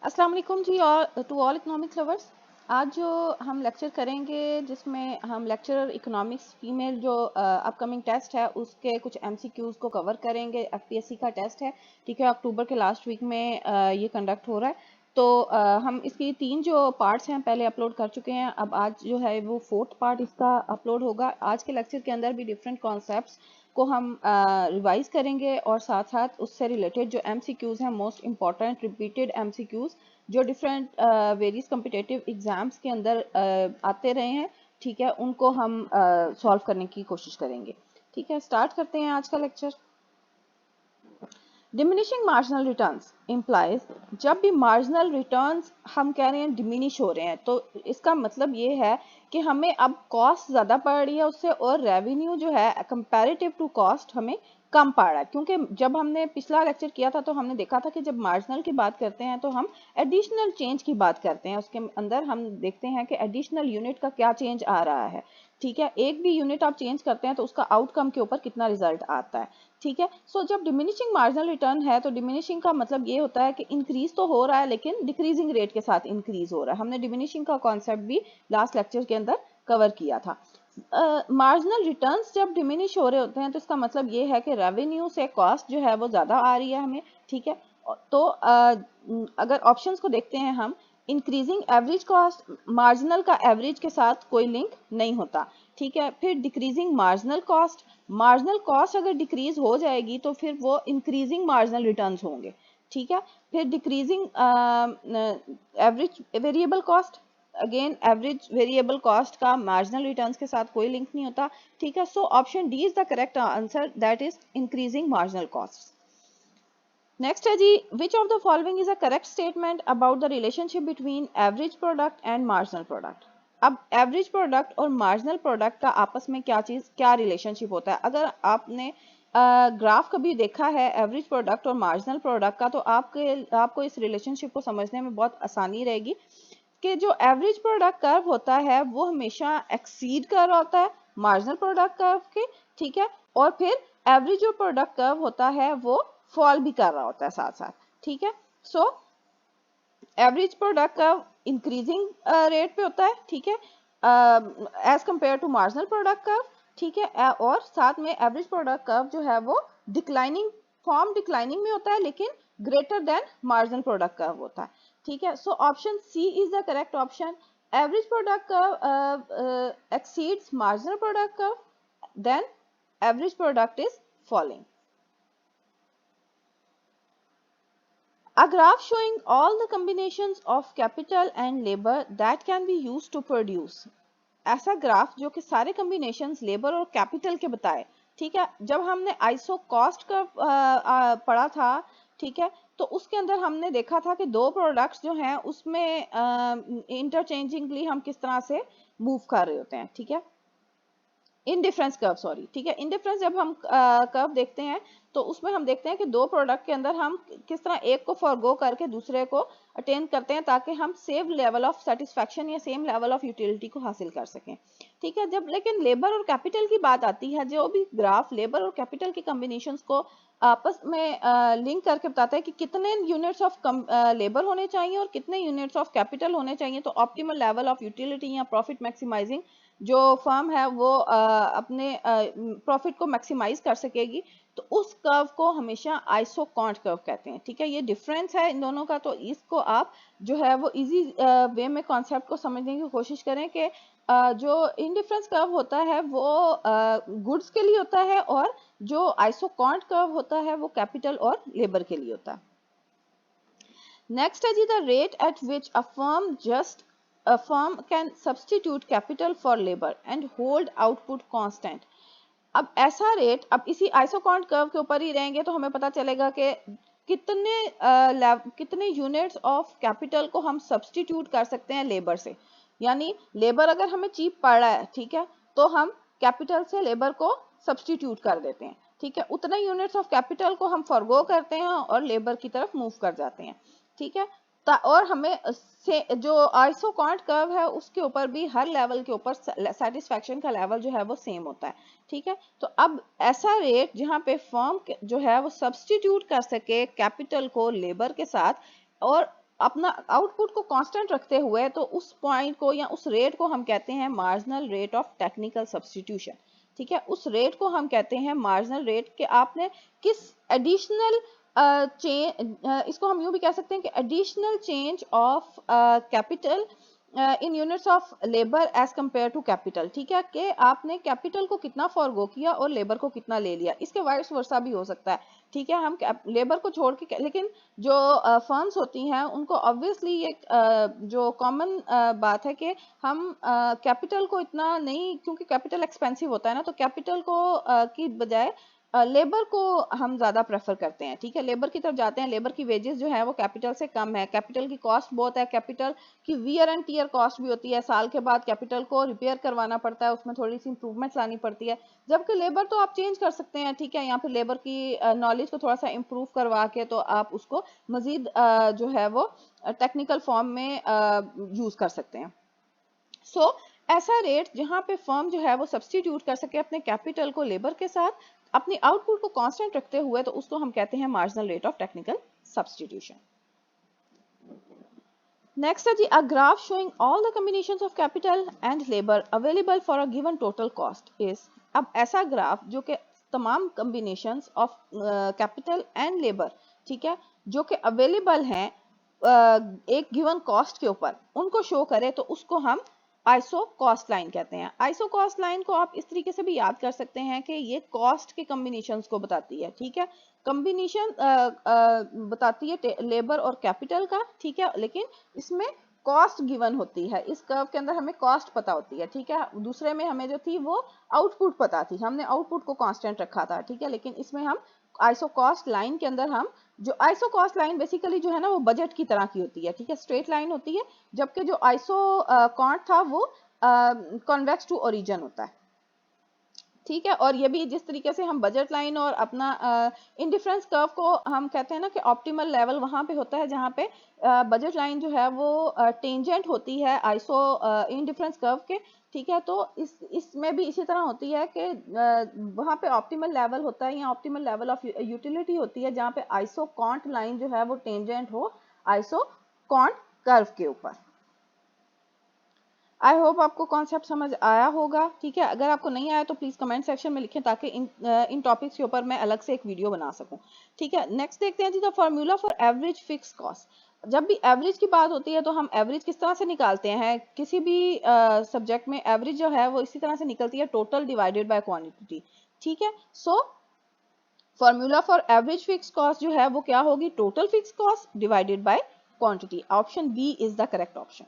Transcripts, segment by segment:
अस्सलाम वालेकुम जी और टू ऑल इकोनॉमिक्स लवर्स। आज जो हम लेक्चर करेंगे जिसमें हम लेक्चरर इकोनॉमिक्स फीमेल जो अपकमिंग टेस्ट है उसके कुछ एमसीक्यूज को कवर करेंगे। एफपीएससी का टेस्ट है, ठीक है, अक्टूबर के लास्ट वीक में ये कंडक्ट हो रहा है। तो हम इसकी 3 जो पार्ट्स हैं पहले अपलोड कर चुके हैं। अब आज जो है वो 4th पार्ट इसका अपलोड होगा। आज के लेक्चर के अंदर भी डिफरेंट कॉन्सेप्ट्स को हम रिवाइज करेंगे और साथ साथ उससे रिलेटेड जो एमसीक्यूज हैं, मोस्ट इंपॉर्टेंट रिपीटेड एमसीक्यूज जो डिफरेंट वेरियस कॉम्पिटिटिव एग्जाम्स के अंदर आते रहे हैं, ठीक है, उनको हम सॉल्व करने की कोशिश करेंगे। ठीक है, स्टार्ट करते हैं आज का lecture. Diminishing marginal returns implies, जब भी मार्जिनल रिटर्न्स हम कह रहे हैं डिमिनिश हो रहे हैं तो इसका मतलब ये है कि हमें अब कॉस्ट ज़्यादा पड़ रही है उससे, और रेवेन्यू जो है कंपैरेटिव टू कॉस्ट हमें कम पड़ रहा है। क्योंकि जब हमने पिछला लेक्चर किया था तो हमने देखा था कि जब मार्जिनल की बात करते हैं तो हम एडिशनल चेंज की बात करते हैं। उसके अंदर हम देखते हैं कि एडिशनल यूनिट का क्या चेंज आ रहा है। ठीक है, एक भी यूनिट आप चेंज करते हैं तो उसका आउटकम के ऊपर कितना रिजल्ट आता है। ठीक है, सो जब डिमिनिशिंग मार्जिनल रिटर्न है तो डिमिनिशिंग का मतलब ये होता है कि इंक्रीज तो हो रहा है लेकिन डिक्रीजिंग रेट के साथ इंक्रीज हो रहा है। हमने डिमिनिशिंग का कॉन्सेप्ट भी लास्ट लेक्चर के अंदर कवर किया था। मार्जिनल रिटर्न्स जब डिमिनिश हो रहे होते हैं तो इसका मतलब ये है कि रेवेन्यू से कॉस्ट जो है वो ज़्यादा आ रही है हमें। ठीक है, तो अगर ऑप्शंस को देखते हैं हम, इंक्रीजिंग एवरेज कॉस्ट, मार्जिनल का एवरेज के साथ कोई लिंक नहीं होता। ठीक है, फिर decreasing marginal cost, marginal cost अगर डिक्रीज हो जाएगी तो फिर वो इंक्रीजिंग मार्जिनल रिटर्न्स होंगे। ठीक है, फिर decreasing average variable cost, again average variable cost का मार्जिनल रिटर्न्स के साथ कोई लिंक नहीं होता। ठीक है, so option D is the correct answer, that is increasing marginal cost. Next है जी, which of the following is a correct statement about the relationship between average product and marginal product. अब average product और marginal product का आपस में क्या relationship होता है। अगर आपने ग्राफ कभी देखा है एवरेज प्रोडक्ट और मार्जिनल प्रोडक्ट का तो आपको इस रिलेशनशिप को समझने में बहुत आसानी रहेगी कि जो एवरेज प्रोडक्ट कर्व होता है वो हमेशा एक्सीड कर रहा होता है मार्जिनल प्रोडक्ट कर्व के। ठीक है, और फिर एवरेज जो प्रोडक्ट कर्व होता है वो फॉल भी कर रहा होता है साथ साथ। ठीक है, so average product curve increasing rate पे होता है। ठीक है, as compare to marginal product curve. ठीक है, और साथ में एवरेज प्रोडक्ट कर्व जो है वो डिक्लाइनिंग फॉर्म डिक्लाइनिंग में होता है लेकिन greater than marginal product curve होता है। ठीक है, so option C is the correct option. Average product curve exceeds marginal product curve, then average product is falling. A graph showing all the combinations of capital and labor that can be used to produce. ऐसा graph जो कि सारे combinations labour और capital के बताए। ठीक है, जब हमने आइसो कॉस्ट का पढ़ा था, ठीक है, तो उसके अंदर हमने देखा था कि दो प्रोडक्ट्स जो हैं उसमें इंटरचेंजिंगली हम किस तरह से मूव कर रहे होते हैं। ठीक है, इनडिफरेंस कर्व, सॉरी, ठीक है, इनडिफरेंस जब हम कर्व देखते हैं तो उसमें हम देखते हैं कि दो प्रोडक्ट के अंदर हम किस तरह एक को फॉरगो करके दूसरे को अटेन करते हैं ताकि हम सेम लेवल ऑफ सेटिस्फैक्शन या सेम लेवल ऑफ यूटिलिटी को हासिल कर सकें। ठीक है, जब लेकिन लेबर और कैपिटल की बात आती है, जो भी ग्राफ लेबर और कैपिटल के कॉम्बिनेशंस को आपस में लिंक करके बताता है कि कितने यूनिट्स ऑफ लेबर होने चाहिए और कितने यूनिट्स ऑफ कैपिटल होने चाहिए तो ऑप्टिमल लेवल ऑफ यूटिलिटी या प्रॉफिट मैक्सिमाइजिंग जो फर्म है वो अपने प्रॉफिट को मैक्सिमाइज कर सकेगी, तो उस कर्व को हमेशा आइसोकॉन्ट कर्व कहते हैं। ठीक है, ये डिफरेंस है इन दोनों का, तो इसको आप जो है वो इजी वे में कॉन्सेप्ट को समझने की कोशिश करें कि जो इनडिफरेंस कर्व होता है वो गुड्स के लिए होता है और जो आइसोकॉन्ट कर्व होता है वो कैपिटल और लेबर के लिए होता है। नेक्स्ट है जी, the rate at which a firm can substitute capital for labor and hold output constant. अब ऐसा रेट, अब इसी आइसोकॉन्ट कर्व के ऊपर ही रहेंगे तो हमें पता चलेगा कि कितने यूनिट्स ऑफ कैपिटल को हम सब्सटीट्यूट कर सकते हैं लेबर से। यानी लेबर अगर हमें चीप पड़ रहा है, ठीक है, तो हम कैपिटल से लेबर को सब्सटीट्यूट कर देते हैं। ठीक है, उतने यूनिट्स ऑफ कैपिटल को हम फॉरगो करते हैं और लेबर की तरफ मूव कर जाते हैं। ठीक है, और हमें से जो आइसोकॉन्ट कर्व है उसके ऊपर भी हर लेवल के ऊपर सेटिस्फैक्शन का लेवल जो है वो सेम होता है। ठीक है, तो अब ऐसा रेट जहां पे फर्म जो है वो सब्सटीट्यूट कर सके कैपिटल को लेबर के साथ और अपना आउटपुट को कांस्टेंट रखते हुए, तो उस पॉइंट को या उस रेट को हम कहते हैं marginal rate of technical substitution. ठीक है, उस रेट को हम कहते हैं मार्जिनल रेट कि आपने किस एडिशनल इसको हम यूं भी कह सकते हैं कि additional change of capital in units of labour as compare to capital. ठीक है, कि आपने कैपिटल को कितना फॉरगो किया और लेबर को कितना ले लिया, इसके वाइस वर्सा भी हो सकता है। ठीक है, हम लेबर को छोड़ के, लेकिन जो फर्म्स होती हैं उनको ऑब्वियसली ये जो कॉमन बात है कि हम कैपिटल को इतना नहीं, क्योंकि कैपिटल एक्सपेंसिव होता है ना, तो कैपिटल को की बजाय लेबर को हम ज़्यादा प्रेफर करते हैं। ठीक है, लेबर की तरफ जाते हैं। लेबर की वेजेस जो है वो कैपिटल से कम है, कैपिटल की कॉस्ट बहुत है, कैपिटल की वियर एंड टीयर कॉस्ट भी होती है, साल के बाद कैपिटल को रिपेयर करवाना पड़ता है, उसमें थोड़ी सी इंप्रूवमेंट्स लानी पड़ती है। जबकि लेबर तो आप चेंज कर सकते हैं। ठीक है, यहाँ पे लेबर की नॉलेज को थोड़ा सा इम्प्रूव करवा के तो आप उसको मजीद जो है वो टेक्निकल फॉर्म में यूज कर सकते हैं। सो ऐसा रेट जहां पे फर्म जो है वो सब्स्टिट्यूट कर सके अपने कैपिटल को लेबर के साथ, अपनी आउटपुट को कांस्टेंट रखते हुए, तो उसको हम कहते हैं marginal rate of technical substitution. Next है जी, a graph showing all the combinations of capital and labour available for a given total cost is. अब ऐसा ग्राफ जो कि तमाम combinations of capital and labour, ठीक है, जो कि अवेलेबल हैं एक गिवन कॉस्ट के ऊपर, उनको शो करे, तो उसको हम आइसो कॉस्ट लाइन कहते हैं। आइसो कॉस्ट लाइन को आप इस तरीके से भी याद कर सकते हैं कि ये कॉस्ट के कॉम्बिनेशंस को बताती है। ठीक है, कॉम्बिनेशन बताती है लेबर और कैपिटल का। ठीक है, लेकिन इसमें कॉस्ट गिवन होती है, इस कर्व के अंदर हमें कॉस्ट पता होती है। ठीक है, दूसरे में हमें जो थी वो आउटपुट पता थी, हमने आउटपुट को कांस्टेंट रखा था। ठीक है, लेकिन इसमें हम आइसो कॉस्ट लाइन के अंदर हम जो आइसो कॉस्ट लाइन बेसिकली जो है ना वो बजट की तरह की होती है। ठीक है, स्ट्रेट लाइन होती है, जबकि जो आइसो कॉन्ट था वो कॉन्वेक्स टू ओरिजिन होता है। ठीक है, और ये भी जिस तरीके से हम बजट लाइन और अपना इंडिफरेंस कर्व को हम कहते हैं ना कि ऑप्टिमल लेवल वहां पे होता है जहां पे बजट लाइन जो है वो टेंजेंट होती है आइसो इंडिफरेंस कर्व के। ठीक है, तो इसमें भी इसी तरह होती है कि वहां पे ऑप्टिमल लेवल होता है या ऑप्टिमल लेवल ऑफ यूटिलिटी होती है जहां पे आइसो कॉन्ट लाइन जो है वो टेंजेंट हो आइसो कॉन्ट कर्व के ऊपर। आई होप आपको कॉन्सेप्ट समझ आया होगा। ठीक है, अगर आपको नहीं आया तो प्लीज कमेंट सेक्शन में लिखें ताकि इन टॉपिक्स के ऊपर मैं अलग से एक वीडियो बना सकूं। ठीक है, नेक्स्ट देखते हैं जी, the formula for average fix cost. जब भी एवरेज की बात होती है तो हम एवरेज किस तरह से निकालते हैं, किसी भी सब्जेक्ट में एवरेज जो है वो इसी तरह से निकलती है, टोटल डिवाइडेड बाय क्वांटिटी। ठीक है, so formula for average fix cost जो है वो क्या होगी, total fix cost divided by quantity. Option B is the correct option.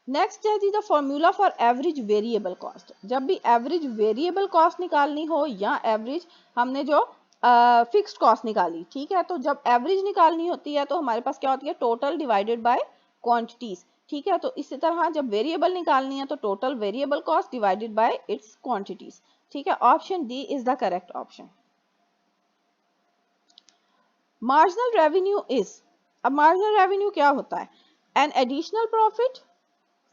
Next है जी, the formula for average variable cost. जब भी एवरेज वेरिएबल कॉस्ट निकालनी हो या एवरेज हमने जो फिक्स्ड कॉस्ट निकाली, ठीक है, तो जब एवरेज निकालनी होती है तो हमारे पास क्या होती है, टोटल डिवाइडेड बाय क्वांटिटीज। ठीक है, तो इसी तरह जब वेरिएबल निकालनी है तो total variable cost divided bye it's quantities. ठीक है, option D is the correct option. Marginal revenue is, अब मार्जिनल रेवेन्यू क्या होता है, an additional profit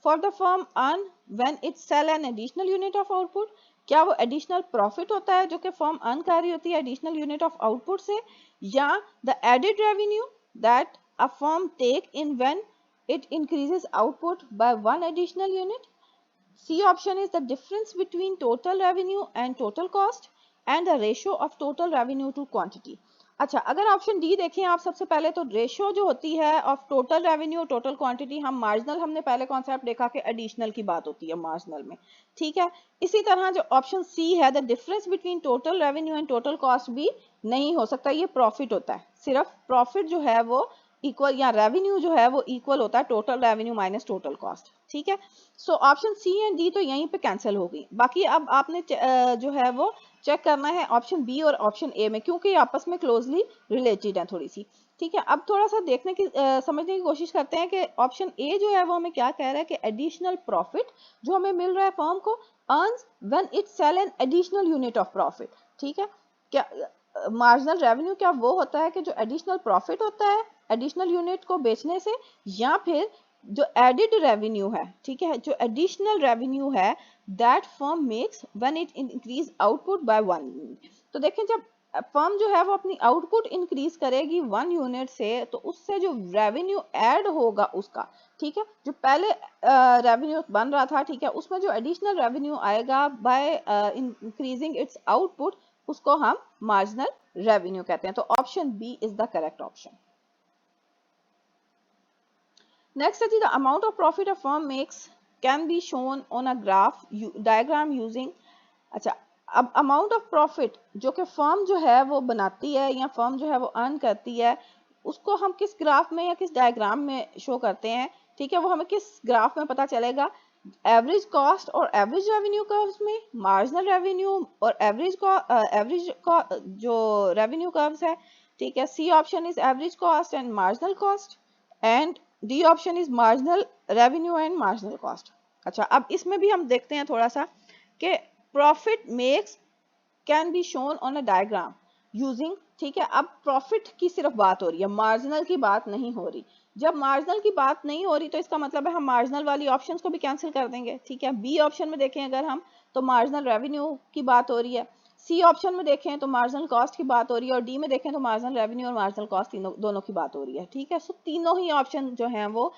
for the firm earn when it sell an additional unit of output। क्या वो additional profit होता है जो कि फर्म अर्न कर रही होती है एडिशनल यूनिट ऑफ आउटपुट से, या the added revenue that a firm take in when it increases output by one additional unit. C option is the difference between total revenue and total cost and the ratio of total revenue to quantity. अच्छा, अगर option D देखें आप, सबसे पहले तो ratio जो होती है of total revenue total quantity, हम मार्जिनल हमने पहले कॉन्सेप्ट देखा कि एडिशनल की बात होती है मार्जिनल में। ठीक है, इसी तरह जो ऑप्शन सी है, the difference between total revenue and total cost, भी नहीं हो सकता, ये प्रॉफिट होता है। सिर्फ प्रॉफिट जो है वो इक्वल, या रेवेन्यू जो है वो इक्वल होता है total revenue minus total cost. ठीक है, so option C and D तो यहीं पे कैंसिल हो गई। बाकी अब आपने जो है वो चेक करना है ऑप्शन बी और ऑप्शन ए में, क्योंकि आपस में क्लोजली रिलेटेड है थोड़ी सी। ठीक है, अब थोड़ा सा देखने की समझने की कोशिश करते हैं कि ऑप्शन ए जो है वो हमें क्या कह रहा है कि एडिशनल प्रॉफिट जो हमें मिल रहा है फर्म को earns when it sell an additional unit of profit. ठीक है, क्या मार्जिनल रेवेन्यू क्या वो होता है कि जो एडिशनल प्रॉफिट होता है एडिशनल यूनिट को बेचने से, या फिर जो एडिड रेवेन्यू है, ठीक है, जो एडिशनल रेवेन्यू है that firm makes when it increase output by one. तो देखें, जब फर्म जो है वो अपनी आउटपुट इंक्रीज करेगी 1 यूनिट से, तो उससे जो रेवेन्यू ऐड होगा उसका, ठीक है, जो पहले रेवेन्यू बन रहा था, ठीक है, उसमें जो एडिशनल रेवेन्यू आएगा बाय इंक्रीजिंग इट्स आउटपुट, उसको हम मार्जिनल रेवेन्यू कहते हैं। तो option B is the correct option. Next है जी, the amount of profit a firm makes can be shown on a graph diagram using. अच्छा, अब अमाउंट ऑफ प्रॉफिट जो कि फर्म जो है वो बनाती है या फर्म जो है वो अर्न करती है, उसको हम किस ग्राफ में या किस डायग्राम में शो करते हैं, ठीक है, वो हमें किस ग्राफ में पता चलेगा? एवरेज कॉस्ट और एवरेज रेवेन्यू कर्व्स में, मार्जिनल रेवेन्यू और एवरेज जो रेवेन्यू कर्व्स है, ठीक है। C option is average cost and marginal cost, and D option is marginal revenue and marginal cost. अच्छा, अब इसमें भी हम देखते हैं थोड़ा सा कि profit makes can be shown on a diagram using, ठीक है। अब प्रॉफिट की सिर्फ बात हो रही है, मार्जिनल की बात नहीं हो रही। जब मार्जिनल की बात नहीं हो रही तो इसका मतलब है हम मार्जिनल वाली ऑप्शंस को भी कैंसिल कर देंगे, ठीक है। बी ऑप्शन में देखें अगर हम, तो मार्जिनल रेवेन्यू की बात हो रही है। सी ऑप्शन में देखें तो मार्जिनल कॉस्ट की बात हो रही है, और डी में देखें तो मार्जिनल रेवेन्यू और मार्जिनल कॉस्ट तीनों दोनों की बात हो रही है, ठीक है। सो तीनों ही ऑप्शन जो हैं वो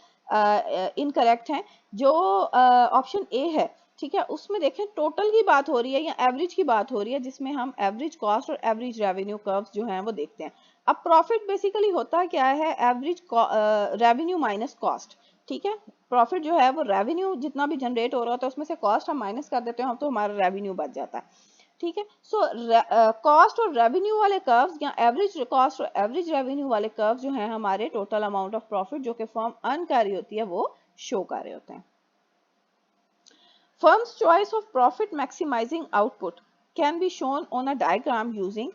इनकरेक्ट हैं। जो ऑप्शन ए है, ठीक है, उसमें देखें टोटल की बात हो रही है या एवरेज की बात हो रही है, जिसमें हम एवरेज कॉस्ट और एवरेज रेवेन्यू कर्व्स जो हैं वो देखते हैं। अब प्रॉफिट बेसिकली होता क्या है? एवरेज रेवेन्यू माइनस कॉस्ट, ठीक है। प्रॉफिट जो है वो रेवेन्यू जितना भी जनरेट हो रहा होता है उसमें से कॉस्ट हम माइनस कर देते हैं, हम तो हमारा रेवेन्यू बच जाता है, ठीक है। सो कॉस्ट और रेवेन्यू वाले कर्व्स या एवरेज कॉस्ट और एवरेज रेवेन्यू वाले कर्व्स जो हैं हमारे टोटल अमाउंट ऑफ प्रॉफिट जो कि फर्म अर्न कर रही होती है वो शो कर रहे होते हैं। Firm's choice of profit maximizing output can be shown on a diagram using,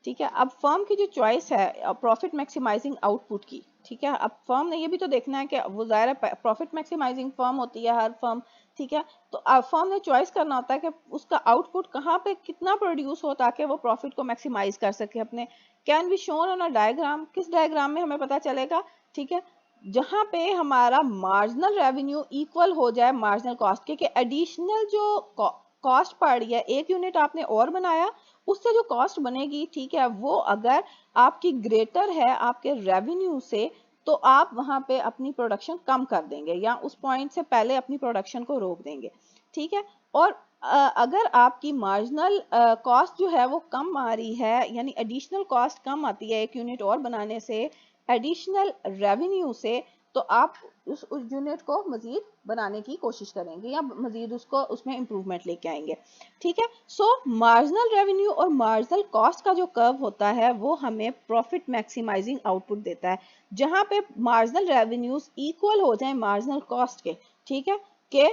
ठीक है। अब फर्म की जो चॉइस है प्रॉफिट मैक्सिमाइजिंग आउटपुट की, ठीक है, अब फर्म ने ये भी तो देखना है कि वो ज़ाहिर है प्रॉफिट मैक्सिमाइजिंग फर्म होती है हर फर्म, ठीक है। तो फर्म ने चॉइस करना होता है कि उसका आउटपुट कहाँ पे कितना प्रोड्यूस हो ताकि वो प्रॉफिट को मैक्सिमाइज कर सके अपने। Can be shown on a diagram, किस डायग्राम में हमें पता चलेगा, ठीक है, जहां पे हमारा मार्जिनल रेवेन्यू इक्वल हो जाए मार्जिनल कॉस्ट के, एडिशनल जो कॉस्ट पड़ रही है, एक यूनिट आपने और बनाया, उससे जो कॉस्ट बनेगी, ठीक है, वो अगर आपकी ग्रेटर है आपके रेवेन्यू से, तो आप वहां पे अपनी प्रोडक्शन कम कर देंगे या उस पॉइंट से पहले अपनी प्रोडक्शन को रोक देंगे, ठीक है। और अगर आपकी मार्जिनल कॉस्ट जो है वो कम आ रही है, यानी एडिशनल कॉस्ट कम आती है एक यूनिट और बनाने से एडिशनल रेवेन्यू से, तो आप उस यूनिट को मजीद बनाने की कोशिश करेंगे या मजीद उसको उसमें इंप्रूवमेंट लेके आएंगे, ठीक है। सो मार्जिनल रेवेन्यू और मार्जिनल कॉस्ट का जो कर्व होता है वो हमें प्रॉफिट मैक्सिमाइजिंग आउटपुट देता है, जहां पे मार्जिनल रेवेन्यूज इक्वल हो जाए मार्जिनल कॉस्ट के, ठीक है, के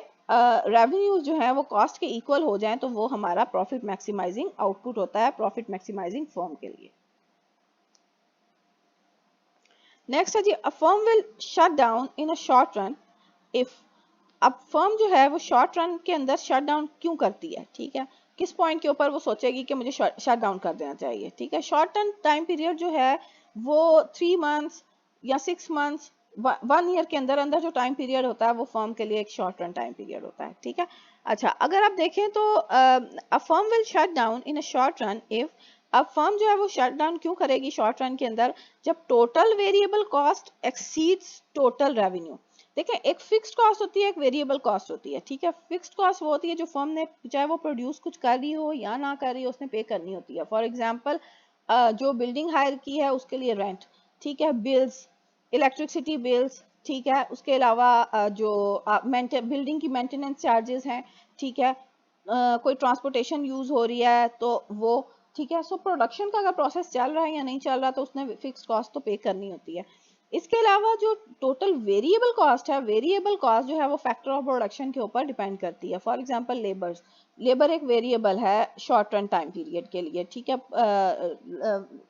रेवेन्यूज जो है वो कॉस्ट के इक्वल हो जाएं, तो वो हमारा प्रॉफिट मैक्सिमाइजिंग आउटपुट होता है प्रॉफिट मैक्सिमाइजिंग फर्म के लिए। नेक्स्ट है जी, a firm will shut down in a short run if. अब फर्म जो है वो शॉर्ट रन के अंदर शट डाउन क्यों करती है, ठीक है, किस पॉइंट के ऊपर वो सोचेगी कि मुझे शट डाउन कर देना चाहिए, ठीक है। शॉर्ट टर्म टाइम पीरियड जो है वो 3 मंथ्स या 6 मंथ्स, 1 ईयर के अंदर अंदर जो टाइम पीरियड होता है वो फर्म के लिए एक शॉर्ट रन टाइम पीरियड होता है, ठीक है। अच्छा, अगर आप देखें तो अ firm will shut down in a short run if, अब फर्म जो है वो शट डाउन क्यों करेगी शॉर्ट रन के अंदर? जब total variable cost exceeds total revenue. देखें, एक फिक्स्ड कॉस्ट होती है, एक वेरिएबल कॉस्ट होती है, ठीक है। फिक्स्ड कॉस्ट वो होती है जो फर्म ने चाहे वो प्रोड्यूस कुछ कर रही हो या ना कर रही हो उसने पे करनी होती है। फॉर एग्जांपल जो बिल्डिंग हायर की है उसके लिए रेंट, ठीक है, बिल्स, इलेक्ट्रिसिटी बिल्स, ठीक है, उसके अलावा जो बिल्डिंग की मेंटेनेंस चार्जेस हैं, ठीक है, कोई ट्रांसपोर्टेशन यूज हो रही है तो वो, ठीक है। सो प्रोडक्शन का अगर प्रोसेस चल रहा है या नहीं चल रहा तो उसने फिक्स्ड कॉस्ट तो पे करनी होती है। इसके अलावा जो टोटल वेरिएबल कॉस्ट है, वेरिएबल कॉस्ट जो है वो फैक्टर ऑफ प्रोडक्शन के ऊपर डिपेंड करती है। फॉर एग्जांपल लेबर एक वेरिएबल है शॉर्ट रन टाइम पीरियड के लिए, ठीक है।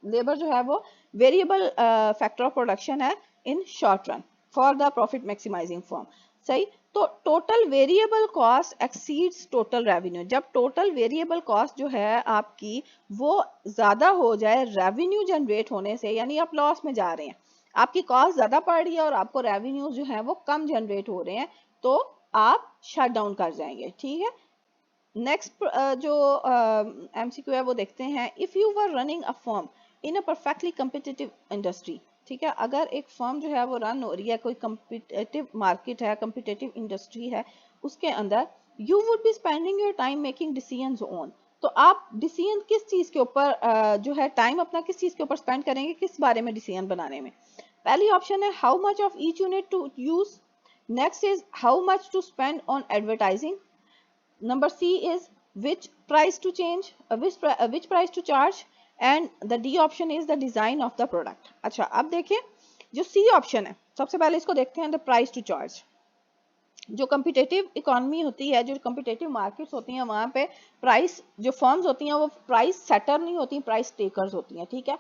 लेबर जो है वो वेरिएबल फैक्टर ऑफ प्रोडक्शन है in short run for the profit maximising firm, सही। तो total variable cost exceeds total revenue, जब टोटल वेरिएबल कॉस्ट जो है आपकी वो ज्यादा हो जाए रेवेन्यू जनरेट होने से, यानी आप लॉस में जा रहे हैं, आपकी कॉस्ट ज्यादा पड़ रही है और आपको रेवेन्यूज जो है वो कम जनरेट हो रहे हैं, तो आप शट डाउन कर जाएंगे, ठीक है। नेक्स्ट जो एमसीक्यू है वो देखते हैं, if you were running a firm in a perfectly competitive industry, ठीक है, अगर एक फर्म जो है वो रन हो रही है, कोई कम्पिटिटिव मार्केट है, कम्पिटिटिव इंडस्ट्री है, उसके अंदर you would be spending your time making decisions on, तो आप डिसीजन किस चीज के ऊपर जो है टाइम अपना किस चीज के ऊपर स्पेंड करेंगे, किस बारे में डिसीजन बनाने में। पहली ऑप्शन है how much of each unit to use, next is how much to spend on advertising, number C is which price to change, which price to charge, and the D option is the design of the product। अच्छा अब देखिए जो C option है, सबसे पहले इसको देखते हैं, द प्राइस टू चार्ज। जो कम्पिटेटिव इकोनॉमी होती है, जो कम्पिटेटिव मार्केट्स होती हैं, वहाँ पे प्राइस, जो फर्म्स होती हैं वो प्राइस सेटर नहीं होती, प्राइस टेकर्स होती हैं, ठीक है।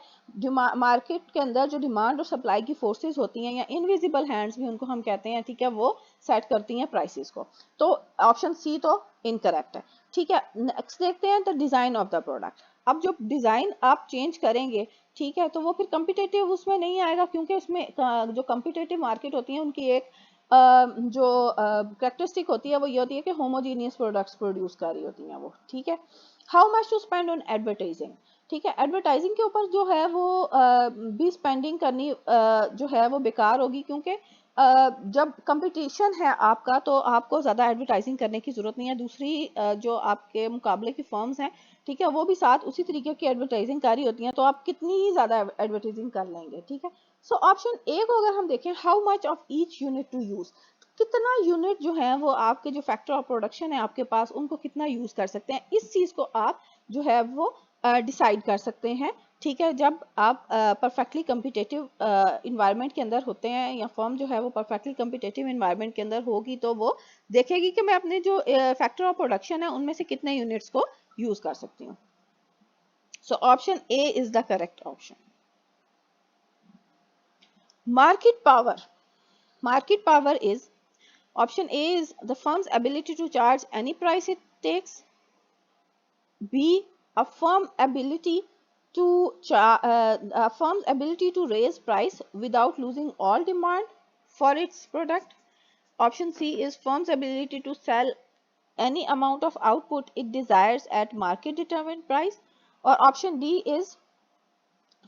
मार्केट के अंदर जो डिमांड और सप्लाई की फोर्सेस होती हैं, या इनविजिबल हैंड्स भी उनको हम कहते हैं, ठीक है, वो सेट करती हैं प्राइसेस को। तो ऑप्शन सी तो इनकरेक्ट है, ठीक है। नेक्स्ट देखते हैं the design of the product. अब जो डिजाइन आप चेंज करेंगे, ठीक है, तो वो फिर कम्पिटेटिव उसमें नहीं आएगा, क्योंकि उसमें जो कम्पिटेटिव मार्केट होती है उनकी एक जो कैरेक्टरिस्टिक होती है वो ये होती है कि होमोजीनियस प्रोडक्ट्स प्रोड्यूस कर रही होती हैं वो, ठीक है। How much to spend on advertising, ठीक है, एडवर्टाइजिंग के ऊपर जो है वो भी स्पेंडिंग करनी जो है वो बेकार होगी, क्योंकि जब कंपटीशन है आपका तो आपको ज़्यादा एडवर्टाइजिंग करने की ज़रूरत नहीं है। दूसरी जो आपके मुकाबले की फर्म्स हैं, ठीक है, वो भी साथ उसी तरीके की एडवर्टाइजिंग कर रही होती हैं, तो आप कितनी ही ज़्यादा एडवर्टाइजिंग कर लेंगे, ठीक है। सो ऑप्शन ए को अगर हम देखें, how much of each unit to use, कितना यूनिट जो है वो आपके जो फैक्टर ऑफ प्रोडक्शन है आपके पास, उनको कितना यूज कर सकते हैं, इस चीज को आप जो है वो डिसाइड कर सकते हैं, ठीक है। जब आप परफेक्टली कम्पिटेटिव इन्वायरमेंट के अंदर होते हैं, या फर्म जो है वो परफेक्टली कम्पिटेटिव इन्वायरमेंट के अंदर होगी, तो वो देखेगी कि मैं अपने जो फैक्टर ऑफ प्रोडक्शन है उनमें से कितने यूनिट्स को यूज कर सकती हूँ। So option A is the correct option. Market power. Market power is, option A is the firm's ability to charge any price it takes. B, a firm ability to a firm's ability to raise price without losing all demand for its product. Option C is firm's ability to sell any amount of output it desires at market determined price. Or option D is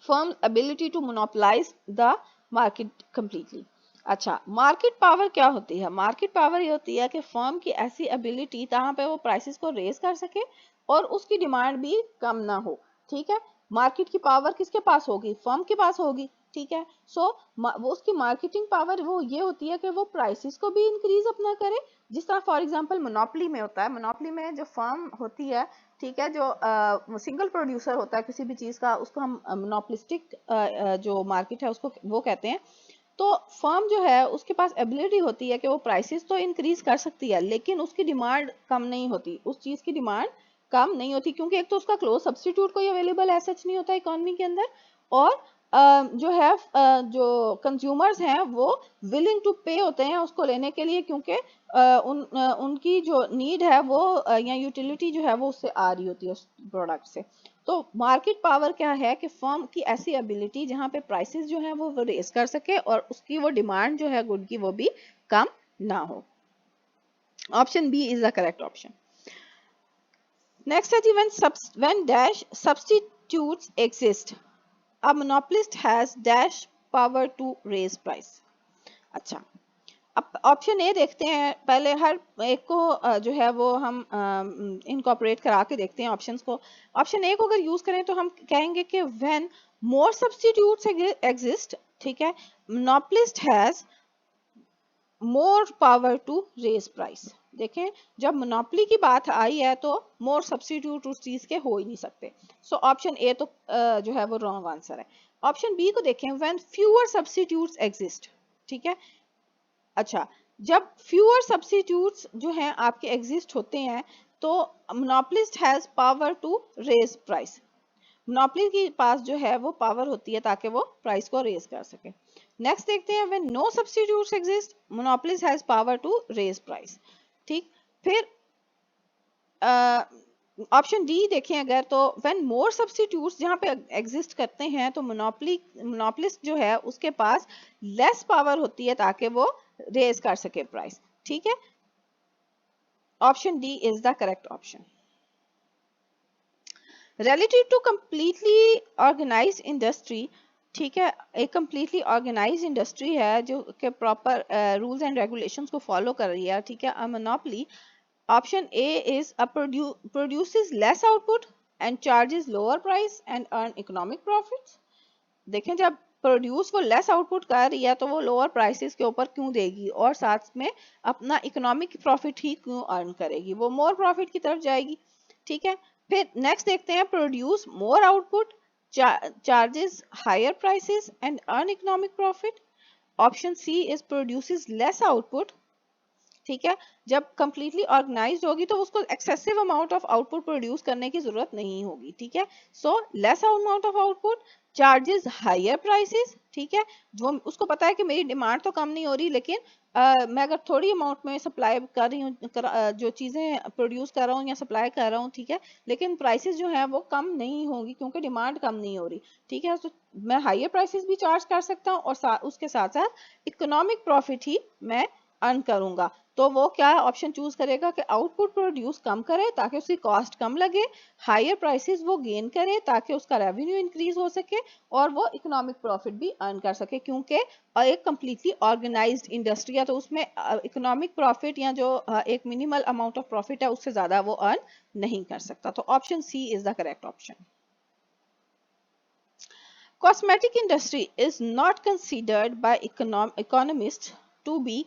firm's ability to monopolize the market completely। अच्छा, market power क्या होती है? Market power ये होती है कि firm की ऐसी एबिलिटी जहाँ पे वो प्राइसेस को रेज कर सके और उसकी डिमांड भी कम ना हो, ठीक है। मार्केट की पावर किसके पास होगी? फर्म के पास होगी, ठीक है। सो वो उसकी मार्केटिंग पावर वो ये होती है कि वो प्राइसेस को भी इंक्रीज अपना करे, जिस तरह फॉर एग्जांपल मोनोपोली में होता है। मोनोपोली में जो फर्म होती है, ठीक है, जो सिंगल प्रोड्यूसर होता है किसी भी चीज का, उसको हम मोनोपोलिस्टिक जो मार्केट है उसको वो कहते हैं। तो फर्म जो है उसके पास एबिलिटी होती है कि वो प्राइसेस तो इंक्रीज कर सकती है, लेकिन उसकी डिमांड कम नहीं होती, उस चीज की डिमांड कम नहीं होती, क्योंकि एक तो उसका क्लोज सब्स्टिट्यूट कोई अवेलेबल है सच नहीं होता इकोनॉमी के अंदर, और जो है जो कंज्यूमर्स हैं वो विलिंग टू पे होते हैं उसको लेने के लिए, क्योंकि उनकी जो नीड है वो या यूटिलिटी जो है वो उससे आ रही होती है उस प्रोडक्ट से। तो मार्केट पावर क्या है कि फर्म की ऐसी एबिलिटी जहां पे प्राइसेस जो है वो रेस कर सके और उसकी वो डिमांड जो है गुड की वो भी कम ना हो। Option B is the correct option. Next है जी, when dash substitutes exist, a monopolist has dash power to raise price। अच्छा, अब ऑप्शन ए देखते हैं, पहले हर एक को जो है वो हम इनकॉर्पोरेट करा के देखते हैं ऑप्शंस को। ऑप्शन ए को अगर यूज करें तो हम कहेंगे कि व्हेन मोर सब्स्टिट्यूट्स एग्जिस्ट, ठीक है, monopolist has more power to raise price. देखें, जब मोनोपोली की बात आई है तो मोर सब्स्टिट्यूट उस चीज के हो ही नहीं सकते। सो ऑप्शन ए तो जो है वो रॉन्ग आंसर है। ऑप्शन बी को देखें, व्हेन फ्यूअर सब्स्टिट्यूट्स एग्जिस्ट, ठीक है। अच्छा, जब फ्यूअर सब्स्टिट्यूट्स जो हैं आपके एग्जिस्ट होते हैं तो monopolist has power to raise price. Monopoly के पास जो है वो पावर होती है ताकि वो प्राइस को रेज कर सके। नेक्स्ट देखते हैं, when no substitutes exist, monopolist has power to raise price, ठीक। फिर ऑप्शन डी देखें अगर, तो व्हेन मोर सब्स्टिट्यूट्स जहां पे एग्जिस्ट करते हैं तो मोनोपोलिस्ट जो है उसके पास लेस पावर होती है ताकि वो रेज कर सके प्राइस, ठीक है। Option D is the correct option. relative to completely organized industry, ठीक है, एक completely organized industry है जो के proper rules and regulations को follow कर रही है, ठीक है, a monopoly. Option A is a produces less output and charges lower price and earn economic profits. देखें, जब प्रोड्यूस वो लेस आउटपुट कर रही है तो वो लोअर प्राइसेस के ऊपर क्यों देगी और साथ में अपना इकोनॉमिक प्रॉफिट ही क्यों अर्न करेगी, वो मोर प्रॉफिट की तरफ जाएगी, ठीक है। फिर नेक्स्ट देखते हैं, produce more output, charges higher prices and earn economic profit. Option C is produces less output, ठीक है, जब कंप्लीटली ऑर्गेनाइज्ड होगी तो उसको excessive amount of output produce करने की जरूरत नहीं होगी, ठीक है। So less amount of output, charges higher prices, ठीक है, जो उसको पता है कि मेरी डिमांड तो कम नहीं हो रही, लेकिन मैं अगर थोड़ी अमाउंट में सप्लाई कर रही हूँ, जो चीजें प्रोड्यूस कर रहा हूँ या सप्लाई कर रहा हूँ, ठीक है, लेकिन प्राइसेस जो है वो कम नहीं होगी क्योंकि डिमांड कम नहीं हो रही, ठीक है, तो मैं हायर प्राइसेस भी चार्ज कर सकता हूँ और उसके साथ साथ इकोनॉमिक प्रॉफिट ही मैं अर्न करूंगा। तो वो क्या ऑप्शन चूज करेगा कि आउटपुट प्रोड्यूस कम करे ताकि उसकी कॉस्ट कम लगे, हायर प्राइसेस वो गेन करे ताकि उसका रेवेन्यू इंक्रीज हो सके और वो इकोनॉमिक प्रॉफिट भी अर्न कर सके, क्योंकि एक कंप्लीटली ऑर्गेनाइज्ड इंडस्ट्री है तो उसमें इकोनॉमिक प्रॉफिट या जो एक मिनिमल अमाउंट ऑफ प्रॉफिट है उससे ज्यादा वो अर्न नहीं कर सकता। तो option C is the correct option. Cosmetic industry is not considered by economists to be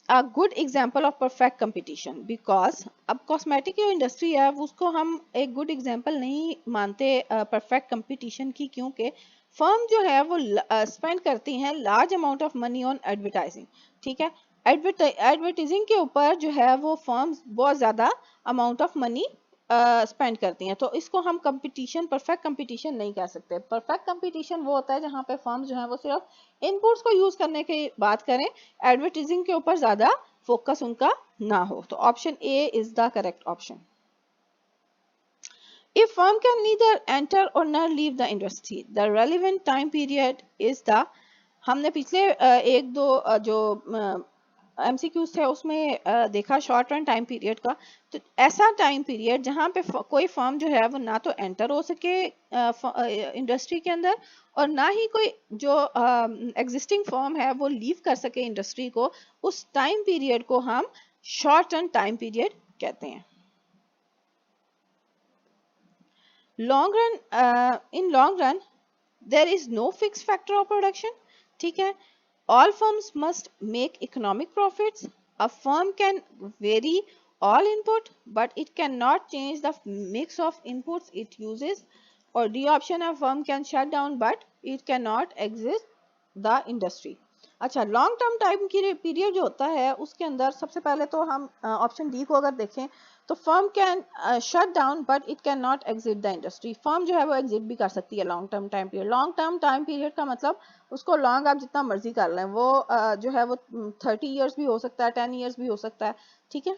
a good example of perfect competition because अब कॉस्मेटिक जो इंडस्ट्री है उसको हम एक गुड एग्जांपल नहीं मानते परफेक्ट कंपटीशन की, क्योंकि फर्म जो है वो स्पेंड करती हैं large amount of money on advertising, ठीक है, एडवर्टाइजिंग के ऊपर जो है वो फर्म्स बहुत ज़्यादा अमाउंट ऑफ मनी स्पेंड करती हैं, तो इसको हम कंपटीशन परफेक्ट कंपटीशन नहीं कह सकते। परफेक्ट कंपटीशन वो होता है जहाँ पे फर्म जो है वो सिर्फ इनपुट्स को यूज करने की बात करें, एडवर्टाइजिंग के ऊपर ज्यादा फोकस उनका ना हो। तो option A is the correct option. If firm can neither enter or nor leave the industry, the relevant time period is the, हमने पिछले एक दो जो एमसीक्यूज थे उसमें देखा शॉर्ट रन टाइम पीरियड का, तो ऐसा टाइम पीरियड जहां पे कोई फर्म जो है वो ना तो एंटर हो सके इंडस्ट्री के अंदर और ना ही कोई जो एग्जिस्टिंग फर्म है वो लीव कर सके इंडस्ट्री को, उस टाइम पीरियड को हम शॉर्ट रन टाइम पीरियड कहते हैं। Long run, in long run there is no fix factor of production, ठीक है, all firms must make economic profits. A firm can vary all input, but it cannot change the mix of inputs it uses. Or D option, a firm can shut down, but it cannot exit the industry. अच्छा, long term time की period जो होता है उसके अंदर सबसे पहले तो हम ऑप्शन डी को अगर देखें तो firm can shut down but it can not exit the industry, firm जो है वो एग्जिट भी कर सकती है long term time period. Long term time period का मतलब उसको लॉन्ग आप जितना मर्जी कर लें, वो जो है वो 30 ईयर्स भी हो सकता है, 10 ईयर्स भी हो सकता है, ठीक है,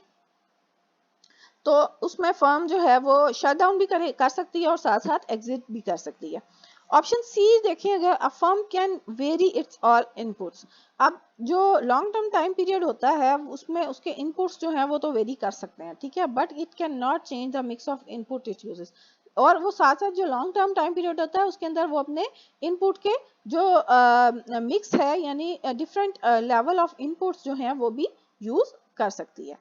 तो उसमें फर्म जो है वो शट डाउन भी कर सकती है और साथ साथ एग्जिट भी कर सकती है। ऑप्शन सी देखें, अगर a firm can very it's all inputs, अब जो लॉन्ग टर्म टाइम पीरियड होता है उसमें उसके इनपुट्स जो हैं वो तो वेरी कर सकते हैं, ठीक है, but it can not change the mix of input it uses, और वो साथ साथ जो लॉन्ग टर्म टाइम पीरियड होता है उसके अंदर वो अपने इनपुट के जो मिक्स है यानी डिफरेंट लेवल ऑफ इनपुट्स जो हैं वो भी यूज कर सकती है।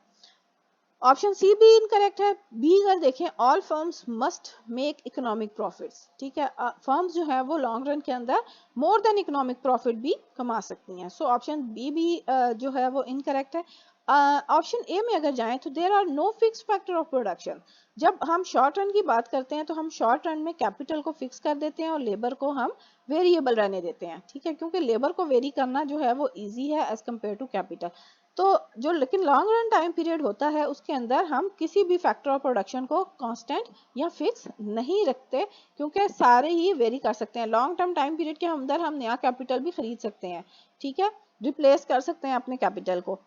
ऑप्शन सी भी इनकरेक्ट है। बी अगर देखें, all firms must make economic profits, ठीक है, फर्म्स जो है वो लॉन्ग रन के अंदर मोर देन इकोनॉमिक प्रॉफिट भी कमा सकती हैं। सो ऑप्शन बी भी जो है वो इनकरेक्ट है। ऑप्शन ए में अगर जाएं तो there are no fix factor of production, जब हम शॉर्ट रन की बात करते हैं तो हम शॉर्ट रन में कैपिटल को फिक्स कर देते हैं और लेबर को हम वेरिएबल रहने देते हैं, ठीक है, क्योंकि लेबर को वेरी करना जो है वो इजी है एज कम्पेयर टू कैपिटल। तो जो लेकिन लॉन्ग रन टाइम पीरियड होता है उसके अंदर हम किसी भी फैक्टर ऑफ प्रोडक्शन को कांस्टेंट या फिक्स नहीं रखते, क्योंकि सारे ही वेरी कर सकते हैं। लॉन्ग टर्म टाइम पीरियड के अंदर हम नया कैपिटल भी खरीद सकते हैं, ठीक है, रिप्लेस कर सकते हैं अपने कैपिटल को।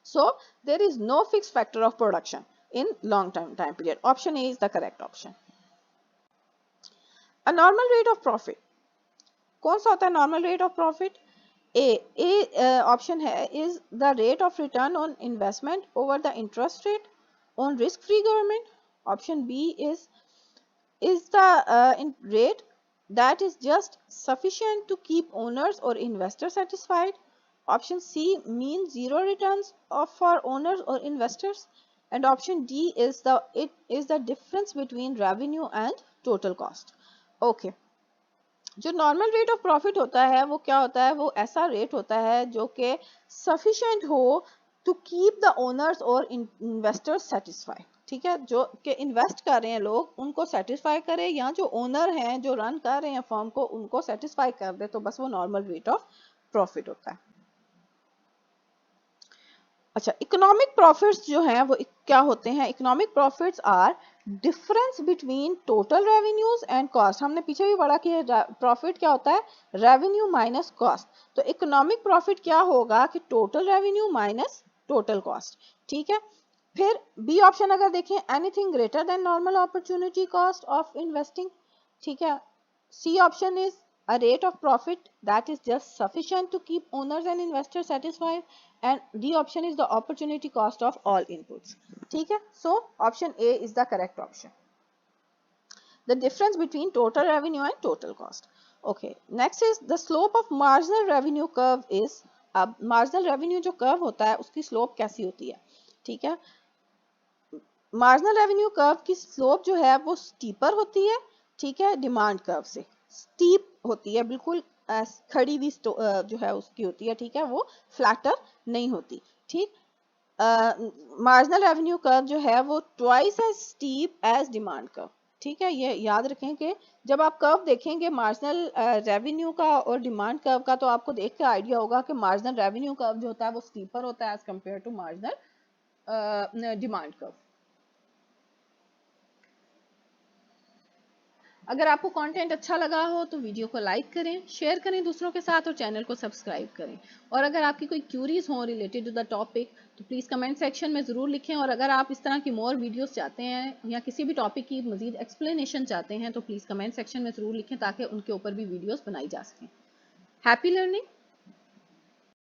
So there is no fix factor of production in long term time period. Option A is the correct option. A normal rate of profit, कौन सा होता है normal rate of profit? A option है is the rate of return on investment over the interest rate on risk free government. Option B is is the rate that is just sufficient to keep owners or investors satisfied. Option C, mean zero returns for owners or investors. And option D is the difference between revenue and total cost. Okay. जो normal rate of profit होता है वो क्या होता है, वो ऐसा rate होता है जो कि सफिशिएंट हो टू कीप द ओनर्स और इन्वेस्टर्स सेटिस्फाइड, ठीक है, जो कि इन्वेस्ट कर रहे हैं लोग उनको सेटिस्फाई करे, या जो ओनर हैं जो रन कर रहे हैं फर्म को उनको सेटिस्फाई कर दे, तो बस वो नॉर्मल रेट ऑफ प्रॉफिट होता है। अच्छा, इकोनॉमिक प्रॉफिट्स जो हैं वो क्या होते हैं, economic profits are difference between total revenues and cost. हमने पीछे भी पढ़ा कि प्रॉफिट क्या होता है, रेवेन्यू माइनस कॉस्ट। तो इकोनॉमिक प्रॉफिट क्या होगा कि total revenue minus total cost, ठीक है। फिर बी ऑप्शन अगर देखें, anything greater than normal opportunity cost of investing, ठीक है। C option is a rate of profit that is just sufficient to keep owners and investors satisfied, and D option is the opportunity cost of all inputs, ठीक है। So option A is the correct option, the difference between total revenue and total cost. Okay, next is the slope of marginal revenue curve is, अब marginal revenue जो curve होता है उसकी slope कैसी होती है, ठीक है। marginal revenue curve की slope जो है वो steeper होती है, ठीक है, डिमांड कर्व से स्टीप होती है, बिल्कुल खड़ी हुई जो है उसकी होती है, ठीक है, वो फ्लैटर नहीं होती, ठीक। मार्जिनल रेवेन्यू कर्व जो है वो twice as steep as demand curve, ठीक है। ये याद रखें कि जब आप कर्व देखेंगे मार्जिनल रेवेन्यू का और डिमांड कर्व का, तो आपको देख के आइडिया होगा कि मार्जिनल रेवेन्यू कर्व जो होता है वो स्टीपर होता है as compare to marginal demand curve. अगर आपको कंटेंट अच्छा लगा हो तो वीडियो को लाइक करें, शेयर करें दूसरों के साथ और चैनल को सब्सक्राइब करें। और अगर आपकी कोई क्यूरीज हो रिलेटेड टू द टॉपिक तो प्लीज़ कमेंट सेक्शन में ज़रूर लिखें। और अगर आप इस तरह की मोर वीडियोस चाहते हैं या किसी भी टॉपिक की मज़ीद एक्सप्लेनेशन चाहते हैं तो प्लीज़ कमेंट सेक्शन में ज़रूर लिखें ताकि उनके ऊपर भी वीडियोज़ बनाई जा सकें। Happy learning.